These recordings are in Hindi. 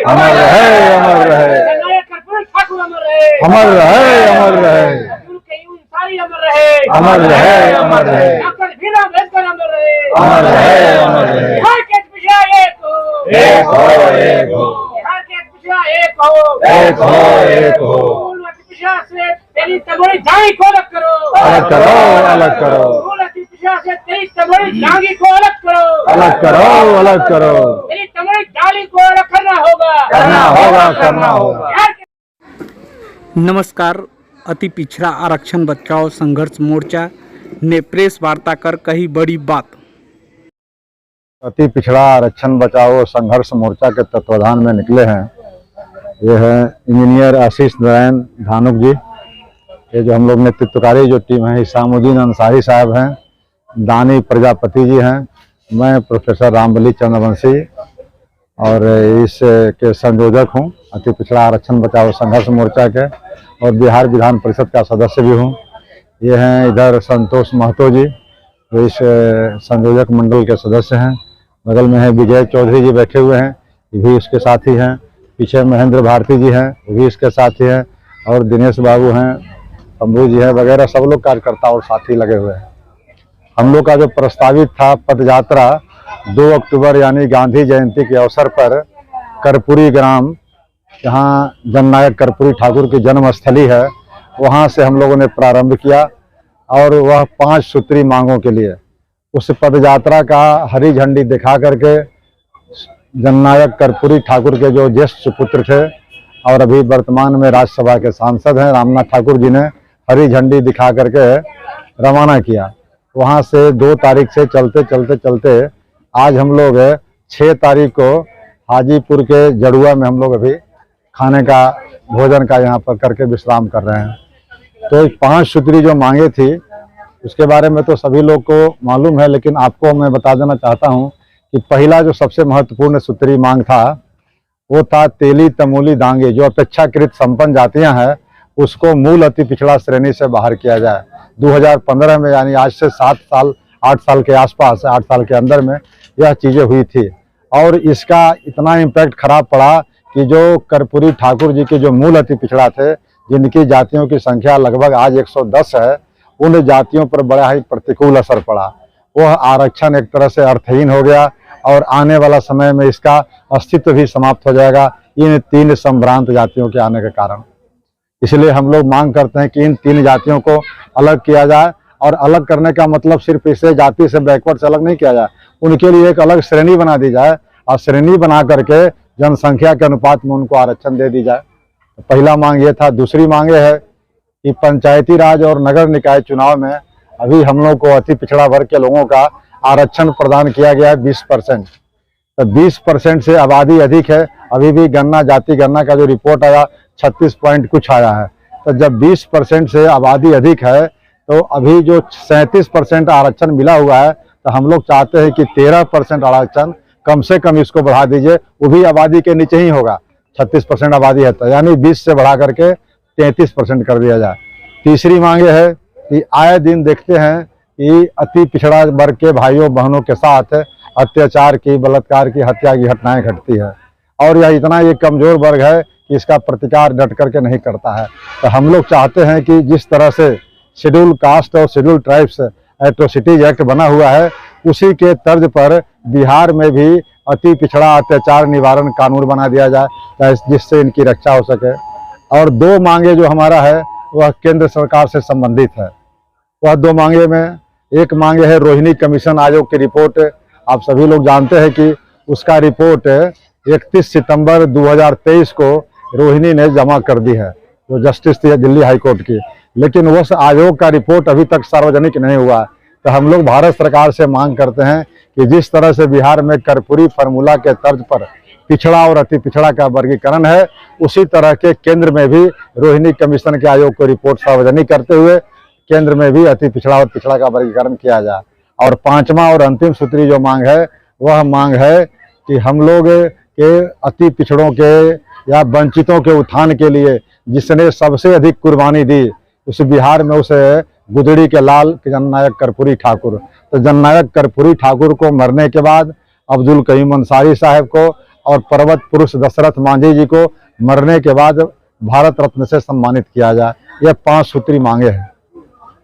अमर रहे, अमर रहे, जननायक कर्पूरी ठाकुर अमर रहे, अमर रहे, अमर रहे, अब्दुल कयूम अंसारी अमर रहे, अमर रहे, अमर रहे, डॉक्टर भीमराव अम्बेडकर अमर रहे, अमर रहे, अमर रहे। बिहार के पिछड़ा एक हो, एक हो, एक हो, बिहार के पिछड़ा एक हो, एक हो, एक हो। मूल अति पिछड़ा से तेरी तमोड़ी जांगी को अलग करो, अलग करो, अलग करो, मूल अति पिछड़ा से तेरी तमोड़ी जांगी को अलग करो, अलग करो, अलग करो। तेरी तमोड़ी जाली को अलग करना होगा, करना होगा, करना होगा। बिहार के नमस्कार। अति पिछड़ा आरक्षण बचाओ संघर्ष मोर्चा ने प्रेस वार्ता कर कही बड़ी बात। अति पिछड़ा आरक्षण बचाओ संघर्ष मोर्चा के तत्वाधान में निकले हैं। ये है इंजीनियर आशीष नारायण धानुक जी, ये जो हम लोग नेतृत्वकारी जो टीम है, इसामुद्दीन अंसारी साहब हैं, दानी प्रजापति जी हैं, मैं प्रोफेसर रामबली चंद्रवंशी और इस के संयोजक हूँ अति पिछड़ा आरक्षण बचाओ संघर्ष मोर्चा के, और बिहार विधान परिषद का सदस्य भी हूँ। ये हैं इधर संतोष महतो जी, जो इस संयोजक मंडल के सदस्य हैं। बगल में है विजय चौधरी जी बैठे हुए हैं, ये भी इसके साथी हैं। पीछे महेंद्र भारती जी हैं, वो भी इसके साथी हैं, और दिनेश बाबू हैं, शंभू जी हैं, वगैरह सब लोग कार्यकर्ता और साथी लगे हुए हैं। हम लोग का जो प्रस्तावित था पदयात्रा 2 अक्टूबर यानी गांधी जयंती के अवसर पर कर्पूरी ग्राम, जहाँ जननायक कर्पूरी ठाकुर की जन्मस्थली है, वहाँ से हम लोगों ने प्रारंभ किया, और वह 5 सूत्री मांगों के लिए उस पदयात्रा का हरी झंडी दिखा करके जननायक कर्पूरी ठाकुर के जो ज्येष्ठ पुत्र थे और अभी वर्तमान में राज्यसभा के सांसद हैं रामनाथ ठाकुर जी ने हरी झंडी दिखा करके रवाना किया। वहाँ से 2 तारीख से चलते चलते चलते आज हम लोग 6 तारीख को हाजीपुर के जड़ुआ में हम लोग अभी खाने का भोजन का यहाँ पर करके विश्राम कर रहे हैं। तो 5 सूत्री जो मांगे थी उसके बारे में तो सभी लोग को मालूम है, लेकिन आपको मैं बता देना चाहता हूँ कि पहला जो सबसे महत्वपूर्ण सूत्री मांग था वो था तेली तमूली दांगे, जो अपेक्षाकृत संपन्न जातियां हैं उसको मूल अति पिछड़ा श्रेणी से बाहर किया जाए। 2015 में यानी आज से 8 साल के आसपास, 8 साल के अंदर में यह चीज़ें हुई थी, और इसका इतना इम्पैक्ट खराब पड़ा कि जो कर्पूरी ठाकुर जी के जो मूल अति पिछड़ा थे, जिनकी जातियों की संख्या लगभग आज 110 है, उन जातियों पर बड़ा ही प्रतिकूल असर पड़ा। वह आरक्षण एक तरह से अर्थहीन हो गया, और आने वाला समय में इसका अस्तित्व भी समाप्त हो जाएगा इन 3 संभ्रांत जातियों के आने के कारण। इसलिए हम लोग मांग करते हैं कि इन 3 जातियों को अलग किया जाए, और अलग करने का मतलब सिर्फ इसे जाति से बैकवर्ड से अलग नहीं किया जाए, उनके लिए एक अलग श्रेणी बना दी जाए, और श्रेणी बना करके जनसंख्या के अनुपात में उनको आरक्षण दे दी जाए। तो पहला मांग ये था। दूसरी मांग ये है कि पंचायती राज और नगर निकाय चुनाव में अभी हम लोग को अति पिछड़ा वर्ग के लोगों का आरक्षण प्रदान किया गया है 20%। तो 20% से आबादी अधिक है। अभी भी गणना, जाति गणना का जो रिपोर्ट आया 36 पॉइंट कुछ आया है। तो जब 20% से आबादी अधिक है तो अभी जो 37% आरक्षण मिला हुआ है, तो हम लोग चाहते हैं कि 13% आरक्षण कम से कम इसको बढ़ा दीजिए, वो भी आबादी के नीचे ही होगा। 36% आबादी है तो यानी 20 से बढ़ा करके 33% कर दिया जाए। तीसरी मांग है कि आए दिन देखते हैं कि अति पिछड़ा वर्ग के भाइयों बहनों के साथ अत्याचार की, बलात्कार की, हत्या की घटनाएं घटती है, और यह इतना ये कमजोर वर्ग है कि इसका प्रतिकार डट करके नहीं करता है। तो हम लोग चाहते हैं कि जिस तरह से शेड्यूल कास्ट और शेड्यूल ट्राइब्स एट्रोसिटीज एक्ट बना हुआ है, उसी के तर्ज पर बिहार में भी अति पिछड़ा अत्याचार निवारण कानून बना दिया जाए, जिससे इनकी रक्षा हो सके। और 2 मांगे जो हमारा है वह केंद्र सरकार से संबंधित है। वह 2 मांगे में एक मांगे है रोहिणी कमीशन आयोग की रिपोर्ट। आप सभी लोग जानते हैं कि उसका रिपोर्ट 31 सितंबर 2023 को रोहिणी ने जमा कर दी है, जो जस्टिस थी दिल्ली हाई कोर्ट की, लेकिन उस आयोग का रिपोर्ट अभी तक सार्वजनिक नहीं हुआ। तो हम लोग भारत सरकार से मांग करते हैं कि जिस तरह से बिहार में कर्पूरी फार्मूला के तर्ज पर पिछड़ा और अति पिछड़ा का वर्गीकरण है, उसी तरह के केंद्र में भी रोहिणी कमीशन के आयोग को रिपोर्ट सार्वजनिक करते हुए केंद्र में भी अति पिछड़ा और पिछड़ा का वर्गीकरण किया जाए। और 5वां और अंतिम सूत्री जो मांग है वह मांग है कि हम लोग के अति पिछड़ों के या वंचितों के उत्थान के लिए जिसने सबसे अधिक कुर्बानी दी, उस बिहार में उसे गुदड़ी के लाल जननायक कर्पूरी ठाकुर। तो जननायक कर्पूरी ठाकुर को मरने के बाद अब्दुल कयूम अंसारी साहब को और पर्वत पुरुष दशरथ मांझी जी को मरने के बाद भारत रत्न से सम्मानित किया जाए। यह 5 सूत्री मांगे हैं।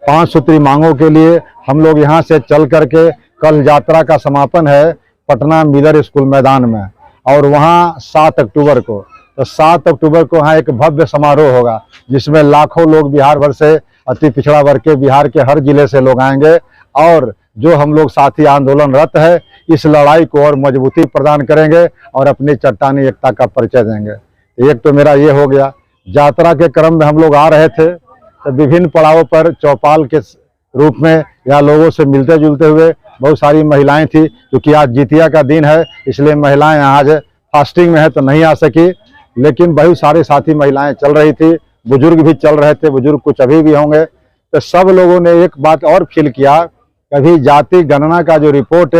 5 सूत्री मांगों के लिए हम लोग यहाँ से चल करके कल यात्रा का समापन है पटना मिलर स्कूल मैदान में, और वहाँ 7 अक्टूबर को, तो 7 अक्टूबर को वहाँ एक भव्य समारोह होगा जिसमें लाखों लोग बिहार भर से, अति पिछड़ा वर्ग के बिहार के हर जिले से लोग आएंगे, और जो हम लोग साथी आंदोलनरत है इस लड़ाई को और मजबूती प्रदान करेंगे और अपनी चट्टानी एकता का परिचय देंगे। एक तो मेरा ये हो गया। यात्रा के क्रम में हम लोग आ रहे थे तो विभिन्न पड़ावों पर चौपाल के रूप में या लोगों से मिलते जुलते हुए बहुत सारी महिलाएं थी। क्योंकि आज जितिया का दिन है इसलिए महिलाएं आज फास्टिंग में है तो नहीं आ सकी, लेकिन बहुत सारे साथी महिलाएं चल रही थी, बुजुर्ग भी चल रहे थे, बुजुर्ग कुछ अभी भी होंगे। तो सब लोगों ने एक बात और फील किया, कभी जाति गणना का जो रिपोर्ट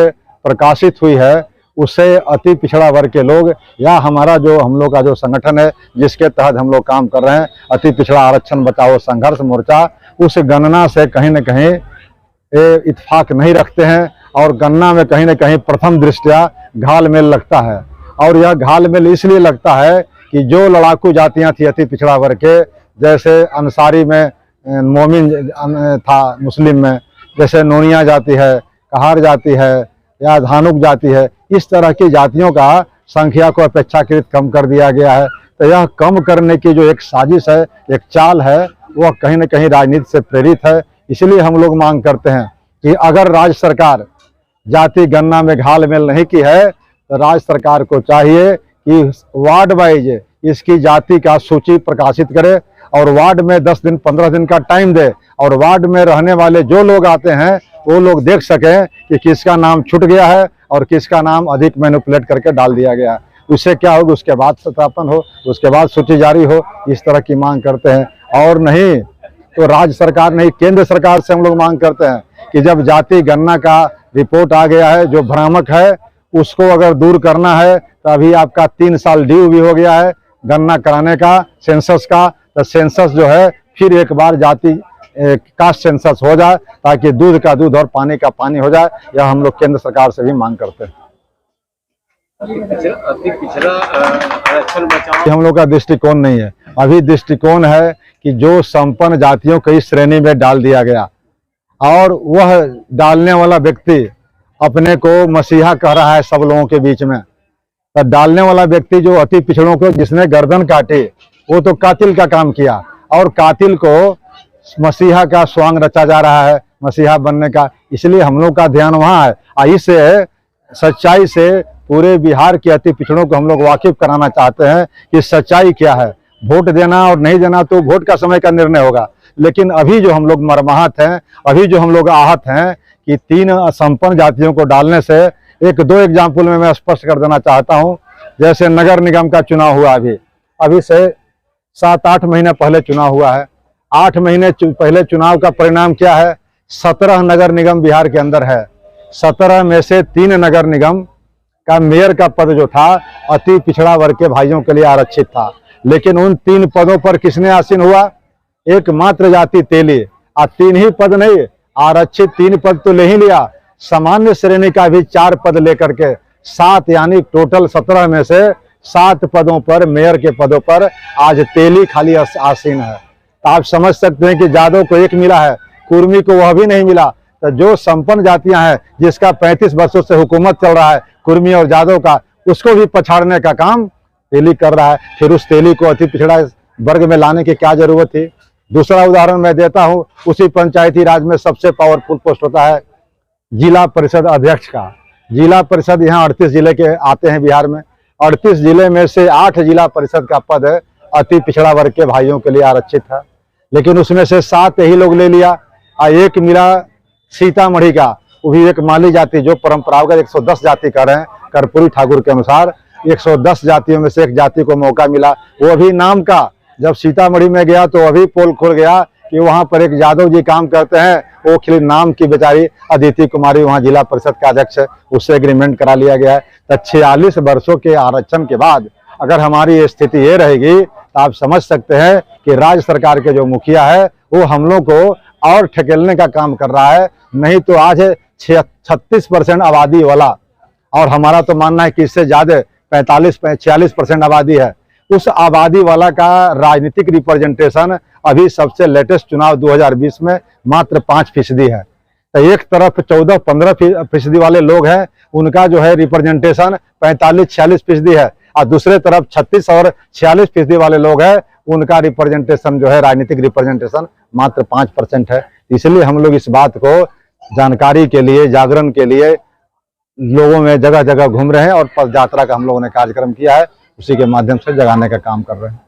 प्रकाशित हुई है उससे अति पिछड़ा वर्ग के लोग या हमारा जो हम लोग का जो संगठन है जिसके तहत हम लोग काम कर रहे हैं, अति पिछड़ा आरक्षण बचाओ संघर्ष मोर्चा, उस गणना से कहीं न कहीं इत्तेफाक नहीं रखते हैं और गणना में कहीं न कहीं प्रथम दृष्टया घालमेल लगता है। और यह घालमेल इसलिए लगता है कि जो लड़ाकू जातियां थी अति पिछड़ा वर्ग के, जैसे अंसारी में मोमिन था, मुस्लिम में जैसे नोनिया जाति है, कहार जाति है या धानुक जाति है, इस तरह की जातियों का संख्या को अपेक्षाकृत कम कर दिया गया है। तो यह कम करने की जो एक साजिश है, एक चाल है, वह कहीं न कहीं राजनीति से प्रेरित है। इसलिए हम लोग मांग करते हैं कि अगर राज्य सरकार जाति गणना में घालमेल नहीं की है तो राज्य सरकार को चाहिए कि वार्ड वाइज इसकी जाति का सूची प्रकाशित करे और वार्ड में 10 दिन 15 दिन का टाइम दे, और वार्ड में रहने वाले जो लोग आते हैं वो लोग देख सकें कि किसका नाम छूट गया है और किसका नाम अधिक मैनिपुलेट करके डाल दिया गया है। उससे क्या होगा, उसके बाद सत्यापन हो, उसके बाद सूची जारी हो। इस तरह की मांग करते हैं। और नहीं तो राज्य सरकार नहीं, केंद्र सरकार से हम लोग मांग करते हैं कि जब जाति गणना का रिपोर्ट आ गया है जो भ्रामक है, उसको अगर दूर करना है तो अभी आपका 3 साल ड्यू भी हो गया है गणना कराने का, सेंसस का। तो सेंसस जो है फिर एक बार जाति कास्ट सेंसस हो जाए ताकि दूध का दूध और पानी का पानी हो जाए। यह हम लोग केंद्र सरकार से भी मांग करते हैं। अति पिछड़ा आरक्षण बचाओ हम लोग का दृष्टिकोण नहीं है, अभी दृष्टिकोण है कि जो संपन्न जातियों को इस श्रेणी में डाल दिया गया और वह डालने वाला व्यक्ति अपने को मसीहा कह रहा है सब लोगों के बीच में। तो डालने वाला व्यक्ति जो अति पिछड़ों को जिसने गर्दन काटी वो तो कातिल का काम किया, और कातिल को मसीहा का स्वांग रचा जा रहा है, मसीहा बनने का। इसलिए हम लोग का ध्यान वहाँ है। इससे सच्चाई से पूरे बिहार के अति पिछड़ों को हम लोग वाकिफ कराना चाहते हैं कि सच्चाई क्या है। वोट देना और नहीं देना तो वोट का समय का निर्णय होगा, लेकिन अभी जो हम लोग मरमाहत हैं, अभी जो हम लोग आहत हैं कि 3 संपन्न जातियों को डालने से, 1-2 एग्जाम्पल में मैं स्पष्ट कर देना चाहता हूं। जैसे नगर निगम का चुनाव हुआ, अभी से 7-8 महीने पहले चुनाव हुआ है। 8 महीने पहले चुनाव का परिणाम क्या है? 17 नगर निगम बिहार के अंदर है। 17 में से 3 नगर निगम का मेयर का पद जो था अति पिछड़ा वर्ग के भाइयों के लिए आरक्षित था, लेकिन उन 3 पदों पर किसने आसीन हुआ? एकमात्र जाति तेली। 3 ही पद नहीं, आरक्षित 3 पद तो ले ही लिया, सामान्य श्रेणी का भी 4 पद लेकर के 7, यानी टोटल 17 में से 7 पदों पर, मेयर के पदों पर आज तेली खाली आसीन है। तो आप समझ सकते हैं कि जादव को 1 मिला है, कुर्मी को वह भी नहीं मिला। तो जो संपन्न जातियां हैं जिसका 35 वर्षों से हुकूमत चल रहा है, कुर्मी और जादव का, उसको भी पछाड़ने का काम तेली कर रहा है। फिर उस तेली को अति पिछड़ा वर्ग में लाने की क्या जरूरत थी? दूसरा उदाहरण मैं देता हूं, उसी पंचायती राज में सबसे पावरफुल पोस्ट होता है जिला परिषद अध्यक्ष का। जिला परिषद यहाँ 38 जिले के आते हैं बिहार में। 38 जिले में से 8 जिला परिषद का पद अति पिछड़ा वर्ग के भाइयों के लिए आरक्षित था, लेकिन उसमें से 7 ही लोग ले लिया। 1 मिला सीतामढ़ी का, वो भी एक माली जाति जो परंपरागत 110 जाति कर रहे हैं कर्पूरी ठाकुर के अनुसार। 110 जातियों में से 1 जाति को मौका मिला, वो भी नाम का। जब सीतामढ़ी में गया तो अभी पोल खुल गया कि वहां पर एक यादव जी काम करते हैं, वो खिली नाम की बेचारी अदिति कुमारी वहां जिला परिषद का अध्यक्ष है, उससे एग्रीमेंट करा लिया गया है। तो 46 वर्षों के आरक्षण के बाद अगर हमारी स्थिति ये रहेगी तो आप समझ सकते हैं कि राज्य सरकार के जो मुखिया है वो हम लोग को और ठकेलने का काम कर रहा है। नहीं तो आज 36% आबादी वाला, और हमारा तो मानना है कि इससे ज्यादा 45-46% आबादी है, उस आबादी वाला का राजनीतिक रिप्रेजेंटेशन अभी सबसे लेटेस्ट चुनाव 2020 में मात्र 5% है। तो एक तरफ 14-15% वाले लोग हैं, उनका जो है रिप्रेजेंटेशन 45-46% है, और दूसरे तरफ 36 और 46% वाले लोग हैं, उनका रिप्रेजेंटेशन जो है राजनीतिक रिप्रेजेंटेशन मात्र 5% है। इसलिए हम लोग इस बात को जानकारी के लिए, जागरण के लिए लोगों में जगह जगह घूम रहे हैं और पद यात्रा का हम लोगों ने कार्यक्रम किया है, उसी के माध्यम से जगाने का काम कर रहे हैं।